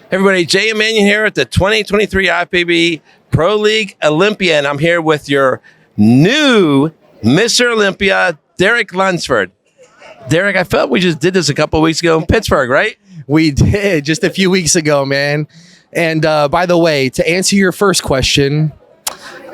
Everybody, Jay and Manion here at the 2023 IFBB Pro League Olympia, and I'm here with your new Mr. Olympia, Derek Lunsford. Derek, I felt we just did this a couple of weeks ago in Pittsburgh, right? We did, just a few weeks ago, man. And by the way, to answer your first question,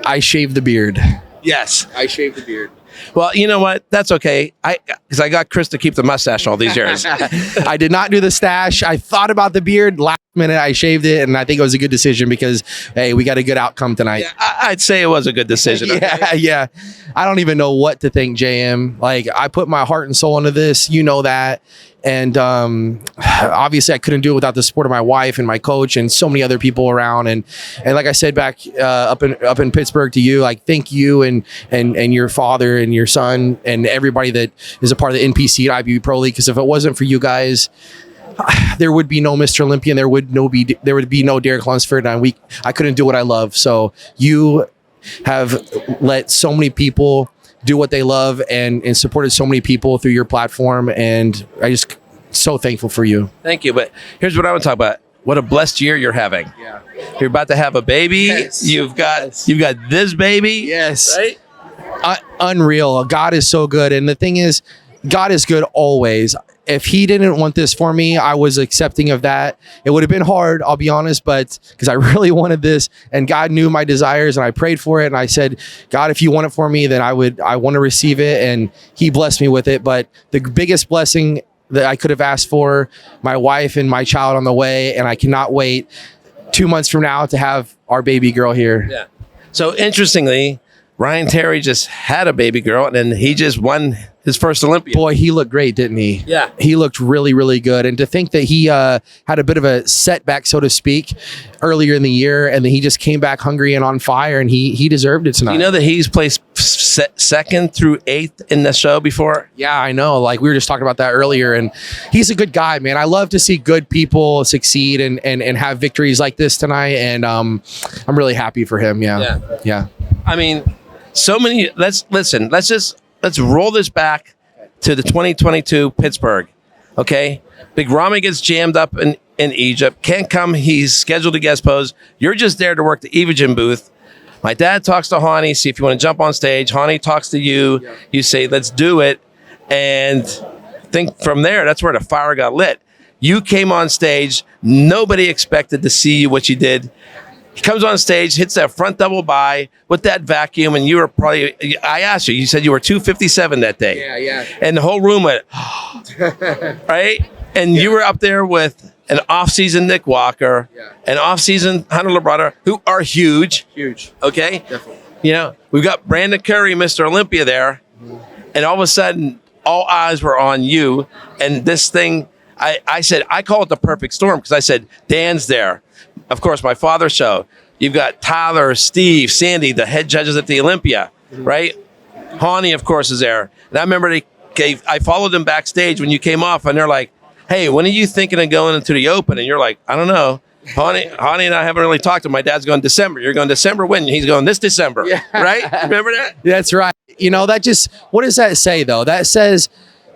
I shaved the beard. Yes. I shaved the beard. Well, you know what? That's okay. Because I got Chris to keep the mustache all these years. I did not do the stash. I thought about the beard. Last minute, I shaved it, and I think it was a good decision because, hey, we got a good outcome tonight. Yeah, I'd say it was a good decision. Okay? Yeah. I don't even know what to think, JM. Like, I put my heart and soul into this. You know that. And obviously, I couldn't do it without the support of my wife and my coach and so many other people around. And like I said back up in Pittsburgh to you, like thank you and your father and your son and everybody that is a part of the NPC at IFBB Pro League. Because if it wasn't for you guys, there would be no Mr. Olympia, and there would be no Derek Lunsford, and I couldn't do what I love. So you have let so many people do what they love and supported so many people through your platform, and I just so thankful for you. Thank you. But here's what I want to talk about. What a blessed year you're having. Yeah. You're about to have a baby. Yes. You've got this baby. Yes. Right? Unreal. God is so good. And the thing is, God is good always. If he didn't want this for me, I was accepting of that. It would have been hard, I'll be honest, but because I really wanted this, and God knew my desires, and I prayed for it, and I said, God, if you want it for me, then I want to receive it, and he blessed me with it. But the biggest blessing that I could have asked for, my wife and my child on the way, and I cannot wait 2 months from now to have our baby girl here. Yeah. So interestingly, Ryan Terry just had a baby girl, and then he just won his first Olympia. Boy, he looked great, didn't he? Yeah. He looked really, really good. And to think that he had a bit of a setback, so to speak, earlier in the year, and then he just came back hungry and on fire, and he deserved it tonight. You know that he's placed second through eighth in the show before? Yeah, I know. Like, we were just talking about that earlier, and he's a good guy, man. I love to see good people succeed and have victories like this tonight, and I'm really happy for him. Yeah. I mean, so many. Let's roll this back to the 2022 Pittsburgh. Okay, Big Rami gets jammed up in Egypt. Can't come. He's scheduled to guest pose. You're just there to work the Evogen booth. My dad talks to Hani, see if you want to jump on stage. Hani talks to you. Yeah. You say, let's do it. And think from there, that's where the fire got lit. You came on stage. Nobody expected to see what you did. He comes on stage, hits that front double by with that vacuum, and you were probably, I asked you, you said you were 257 that day. Yeah. And the whole room went, right? And you were up there with an off-season Nick Walker, an off-season Hunter Labrada, who are huge. Huge. Okay? Definitely. You know, we've got Brandon Curry, Mr. Olympia there, and all of a sudden, all eyes were on you. And this thing, I said, I call it the perfect storm because I said, Dan's there. Of course, my father's show. You've got Tyler, Steve, Sandy, the head judges at the Olympia, right? Hani, of course, is there. And I remember I followed them backstage when you came off, and they're like, hey, when are you thinking of going into the Open? And you're like, I don't know. Hani and I haven't really talked to him. My dad's going December. You're going December when? He's going this December, right? Remember that? That's right. You know, what does that say, though? That says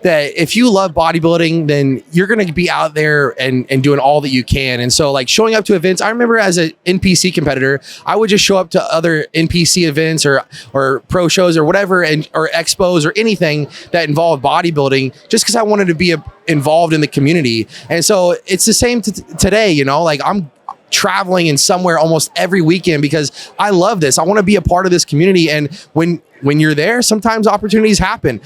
that if you love bodybuilding, then you're going to be out there and doing all that you can. And so, like, showing up to events, I remember as an NPC competitor, I would just show up to other NPC events or pro shows or whatever, or expos or anything that involved bodybuilding, just because I wanted to be involved in the community. And so it's the same today, you know, like I'm traveling in somewhere almost every weekend because I love this. I want to be a part of this community. And when you're there, sometimes opportunities happen.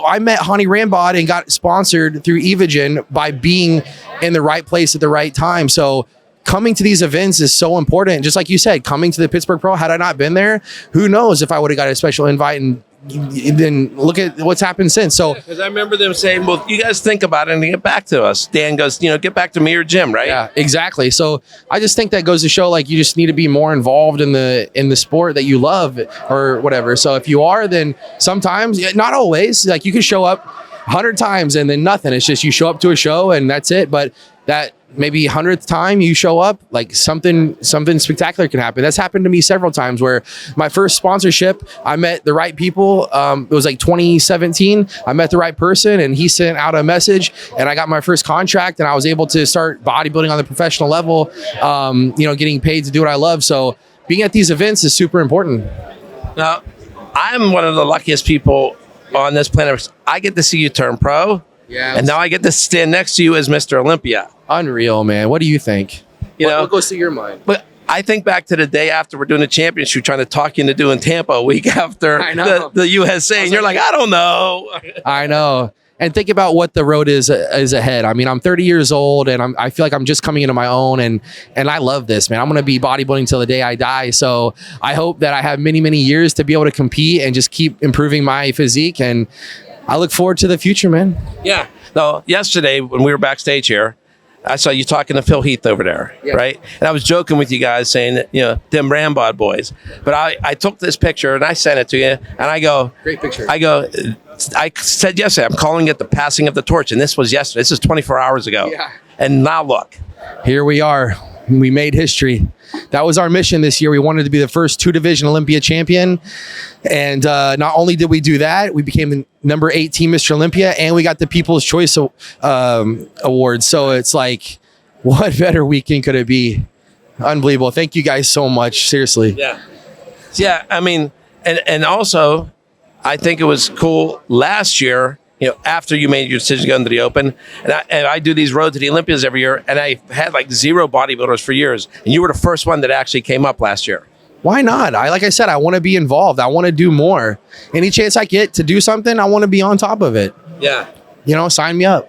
I met Hani Rambod and got sponsored through Evogen by being in the right place at the right time. So coming to these events is so important. Just like you said, coming to the Pittsburgh Pro, had I not been there, who knows if I would have got a special invite, and then look at what's happened since. So, because I remember them saying, well, you guys think about it and get back to us. Dan goes, get back to me or Jim, right? Yeah, exactly. So I just think that goes to show, like, you just need to be more involved in the sport that you love or whatever. So if you are, then sometimes, not always, like, you can show up 100 times and then nothing. It's just you show up to a show and that's it. But that maybe 100th time you show up, like something spectacular can happen. That's happened to me several times where my first sponsorship, I met the right people. It was like 2017. I met the right person and he sent out a message and I got my first contract and I was able to start bodybuilding on the professional level, getting paid to do what I love. So being at these events is super important. Now, I'm one of the luckiest people on this planet. I get to see you turn pro. Yeah. And now I get to stand next to you as Mr. Olympia. Unreal, man. What do you think? What goes through your mind? But I think back to the day after we're doing the championship, trying to talk you into doing Tampa a week after the USA, and you're like, I don't know. I know. And think about what the road is ahead. I mean, I'm 30 years old, and I feel like I'm just coming into my own, and I love this, man. I'm going to be bodybuilding till the day I die. So I hope that I have many, many years to be able to compete and just keep improving my physique. And I look forward to the future, man. Yeah. No, yesterday when we were backstage here, I saw you talking to Phil Heath over there, right? And I was joking with you guys saying that, them Rambod boys. But I took this picture and I sent it to you, and I go, great picture. I said yesterday, I'm calling it the passing of the torch, and this was yesterday. This is 24 hours ago. Yeah. And now look. Here we are. We made history. That was our mission this year. We wanted to be the first 2-division Olympia champion. And not only did we do that, we became the number 8 team Mr. Olympia, and we got the People's Choice Award. So it's like, what better weekend could it be? Unbelievable. Thank you guys so much. Seriously. Yeah. Yeah. I mean, and also, I think it was cool last year, after you made your decision to go into the Open, and I do these road to the Olympias every year, and I had like 0 bodybuilders for years, and you were the first one that actually came up last year. Why not? Like I said, I want to be involved. I want to do more. Any chance I get to do something, I want to be on top of it. Yeah. Sign me up.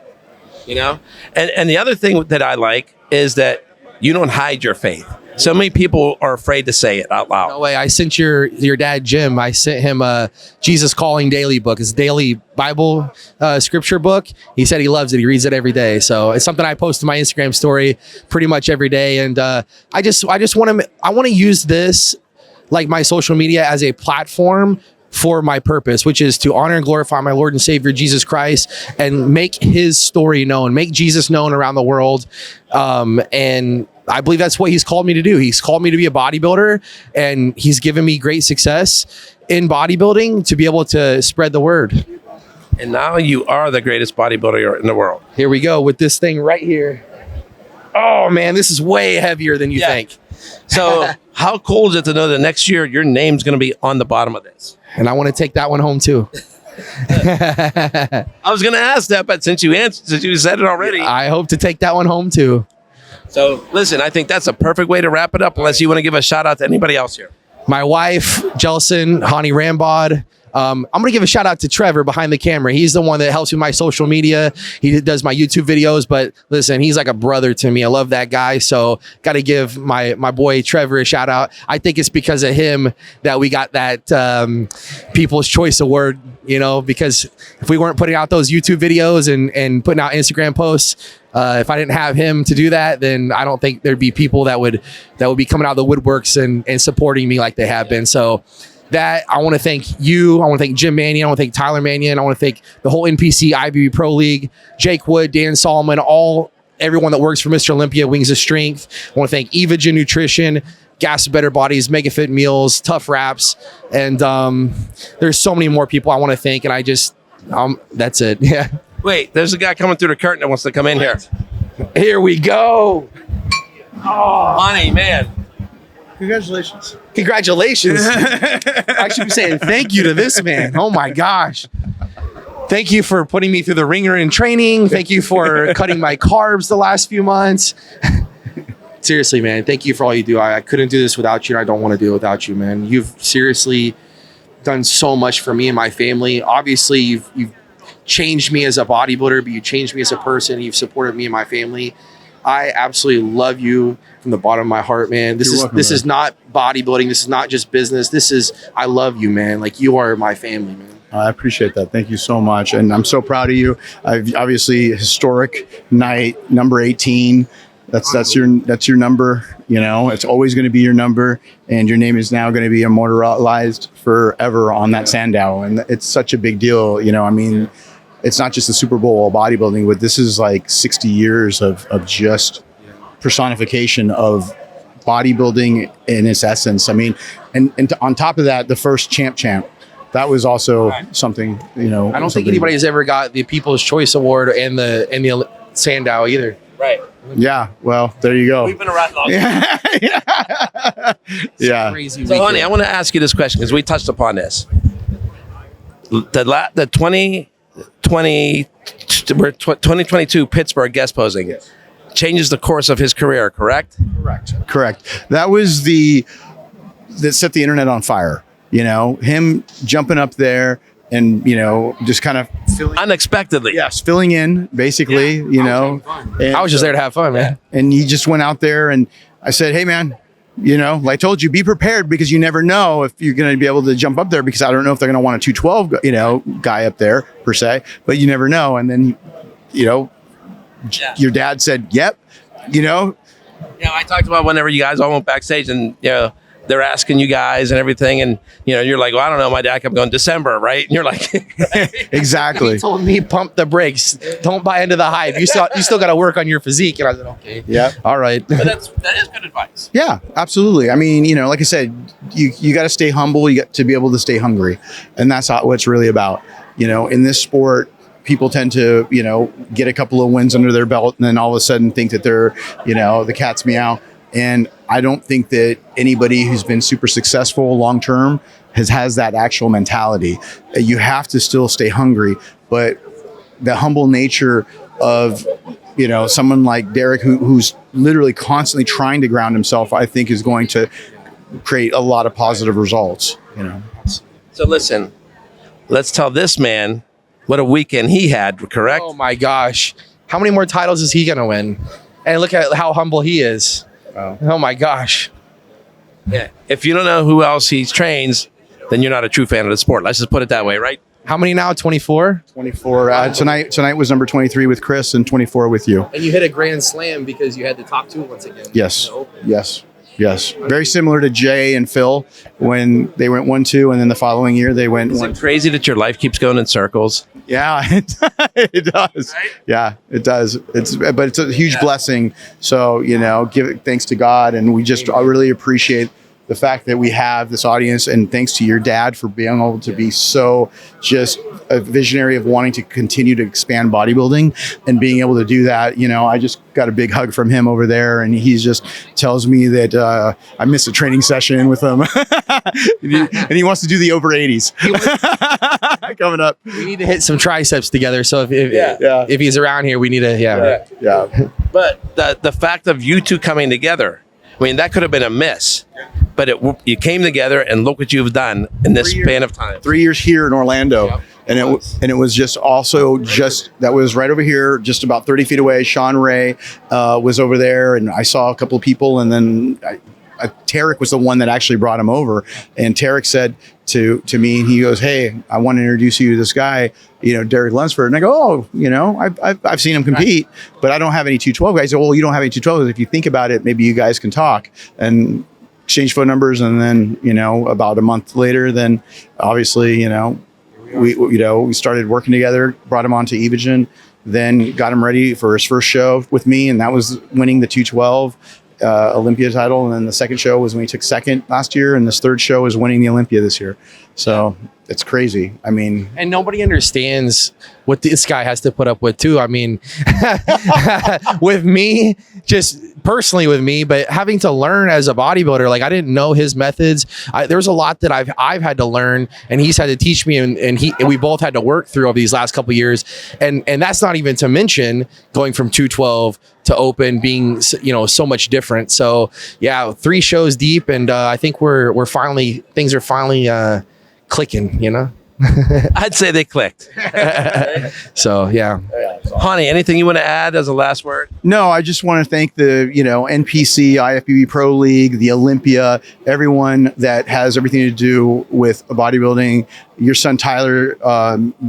And the other thing that I like is that you don't hide your faith. So many people are afraid to say it out loud. No way. I sent your dad, Jim, I sent him a Jesus Calling Daily book. It's a daily Bible scripture book. He said he loves it. He reads it every day. So it's something I post to my Instagram story pretty much every day. And I just want to use this, like my social media, as a platform for my purpose, which is to honor and glorify my Lord and Savior, Jesus Christ, and make his story known, make Jesus known around the world. And I believe that's what he's called me to do. He's called me to be a bodybuilder, and he's given me great success in bodybuilding to be able to spread the word. And now you are the greatest bodybuilder in the world. Here we go with this thing right here. Oh man, this is way heavier than you think. So how cool is it to know that next year your name's going to be on the bottom of this? And I want to take that one home too. I was going to ask that, but since you said it already. I hope to take that one home too. So listen, I think that's a perfect way to wrap it up, unless you want to give a shout out to anybody else here. My wife, Jelson, Hani Rambod. I'm going to give a shout out to Trevor behind the camera. He's the one that helps with my social media. He does my YouTube videos, but listen, he's like a brother to me. I love that guy. So got to give my boy Trevor a shout out. I think it's because of him that we got that People's Choice Award, because if we weren't putting out those YouTube videos and putting out Instagram posts, if I didn't have him to do that, then I don't think there'd be people that would be coming out of the woodworks and supporting me like they have been. So that I want to thank you. I want to thank Jim Manion. I want to thank Tyler Manion. I want to thank the whole NPC IFBB Pro League, Jake Wood, Dan Solomon, everyone that works for Mr. Olympia, Wings of Strength. I want to thank Evogen Nutrition, Gas Better Bodies, MegaFit Meals, Tough Wraps, and there's so many more people I want to thank, and I just that's it. Yeah. Wait, there's a guy coming through the curtain that wants to come in here. Here we go. Oh, honey, man. Congratulations. I should be saying thank you to this man. Oh my gosh. Thank you for putting me through the ringer in training. Thank you for cutting my carbs the last few months. Seriously, man, thank you for all you do. I couldn't do this without you, and I don't want to do it without you, man. You've seriously done so much for me and my family. Obviously, you've changed me as a bodybuilder, but you changed me as a person. You've supported me and my family. I absolutely love you from the bottom of my heart, man. This is not bodybuilding. This is not just business. I love you, man. Like, you are my family, man. I appreciate that. Thank you so much. And I'm so proud of you. I've obviously historic night, number 18. That's your number. It's always going to be your number, and your name is now going to be immortalized forever on that Sandow. And it's such a big deal. it's not just the Super Bowl of bodybuilding, but this is like 60 years of just personification of bodybuilding in its essence. I mean, and on top of that, the first champ, that was also something, you know. I don't think anybody has ever got the People's Choice Award and the Sandow either. Right. Yeah. Well, there you go. We've been around long. Yeah. Yeah. Crazy So, honey, weekend. I want to ask you this question because we touched upon this. The 2022 Pittsburgh guest posing changes the course of his career, correct? Correct. That was that set the internet on fire. You know, him jumping up there and, you know, just kind of Unexpectedly. filling in basically, you know. And, I was just there to have fun, man. and he just went out there, and I said, hey, man, you know, like I told you, be prepared, because you never know if you're going to be able to jump up there, because I don't know if they're going to want a 212, you know, guy up there per se, but you never know. And then, you know, your dad said, yep, you know. Yeah, I talked about whenever you guys all went backstage and, you know, they're asking you guys and everything. And, you know, you're like, well, I don't know. My dad kept going December, right? And you're like, Exactly. He told me pump the brakes. Don't buy into the hype. You still got to work on your physique. And I said, okay. Yeah. All right. but that is good advice. Yeah, absolutely. I mean, you know, like I said, you got to stay humble. You got to be able to stay hungry. And that's what it's really about. You know, in this sport, people tend to, you know, get a couple of wins under their belt and then all of a sudden think that they're, you know, the cat's meow. And I don't think that anybody who's been super successful long term has that actual mentality. You have to still stay hungry, but the humble nature of, you know, someone like Derek who's literally constantly trying to ground himself, I think is going to create a lot of positive results, you know. So listen, let's tell this man what a weekend he had, correct? Oh my gosh. How many more titles is he going to win? And look at how humble he is. Wow. Oh my gosh. Yeah. If you don't know who else he trains, then you're not a true fan of the sport. Let's just put it that way, right? How many now? 24? 24. Tonight was number 23 with Chris and 24 with you. And you hit a grand slam because you had the top two once again. Yes. Yes. Very similar to Jay and Phil when they went 1-2, and then the following year they went Is 1. it crazy that your life keeps going in circles? Yeah, it does. Right? Yeah, it does. But it's a huge blessing. So, you know, give it thanks to God, and I really appreciate the fact that we have this audience, and thanks to your dad for being able to be so just a visionary of wanting to continue to expand bodybuilding and being able to do that. You know, I just got a big hug from him over there, and he just tells me that I missed a training session with him and he wants to do the over 80s coming up. We need to hit some triceps together. So Yeah. if he's around here, we need to, Yeah. But the fact of you two coming together, I mean, that could have been a miss, but you came together and look what you've done in this span of time. 3 years here in Orlando. Yep. And it was just also that was right over here, just about 30 feet away. Sean Ray was over there, and I saw a couple of people, and then Tarek was the one that actually brought him over. And Tarek said to me, he goes, "Hey, I want to introduce you to this guy, you know, Derek Lunsford." And I go, "Oh, you know, I've seen him compete, but I don't have any 212 guys." He said, "Well, you don't have any 212s. If you think about it, maybe you guys can talk." And exchange phone numbers, and then, you know, about a month later, then obviously, you know, we started working together, brought him on to Evogen, then got him ready for his first show with me, and that was winning the 212 Olympia title. And then the second show was when he took second last year, and this third show is winning the Olympia this year. So it's crazy. I mean, and nobody understands what this guy has to put up with too. I mean, with me, just personally with me, but having to learn as a bodybuilder, like I didn't know his methods. There was a lot that I've had to learn, and he's had to teach me, and we both had to work through over these last couple of years. And that's not even to mention going from 212 to open being, you know, so much different. So yeah, 3 shows deep, and I think things are finally clicking, you know. I'd say they clicked. So yeah. Honey, anything you want to add as a last word? no, I just want to thank the, you know, NPC, IFBB Pro League, the Olympia, everyone that has everything to do with bodybuilding. Your son Tyler,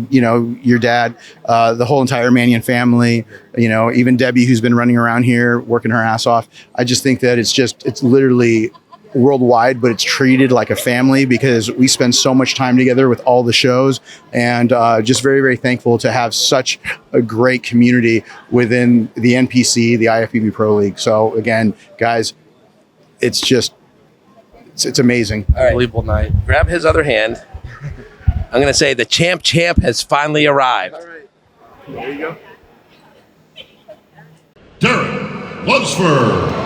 you know, your dad, the whole entire Manion family, you know, even Debbie, who's been running around here working her ass off. I just think that it's literally worldwide, but it's treated like a family because we spend so much time together with all the shows, and just very, very thankful to have such a great community within the NPC, the IFBB Pro League. So again, guys, it's amazing. All right. Unbelievable night. Grab his other hand. I'm going to say the champ has finally arrived. All right. There you go. Derek Lunsford.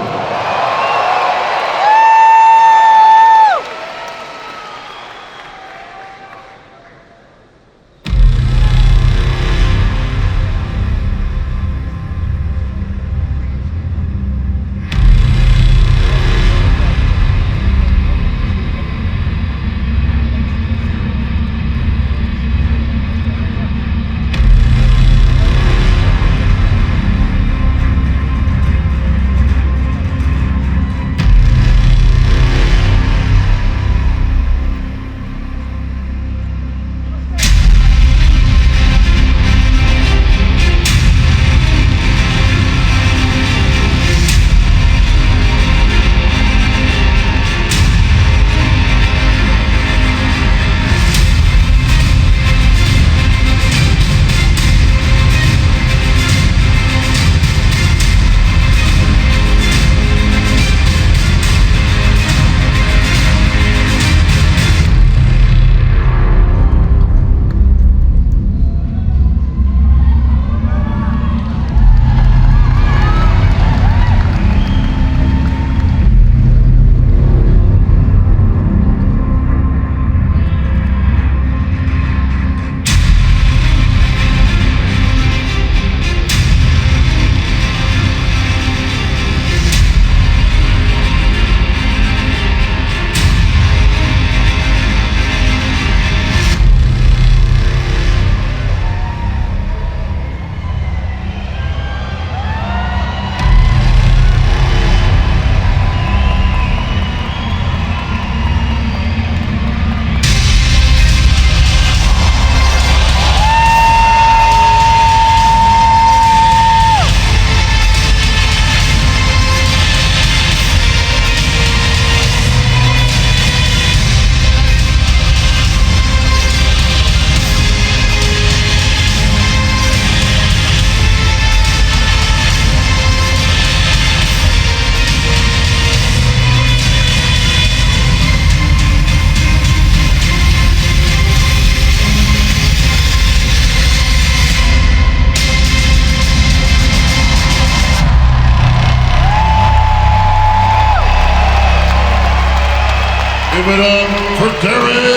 Give it up for Derek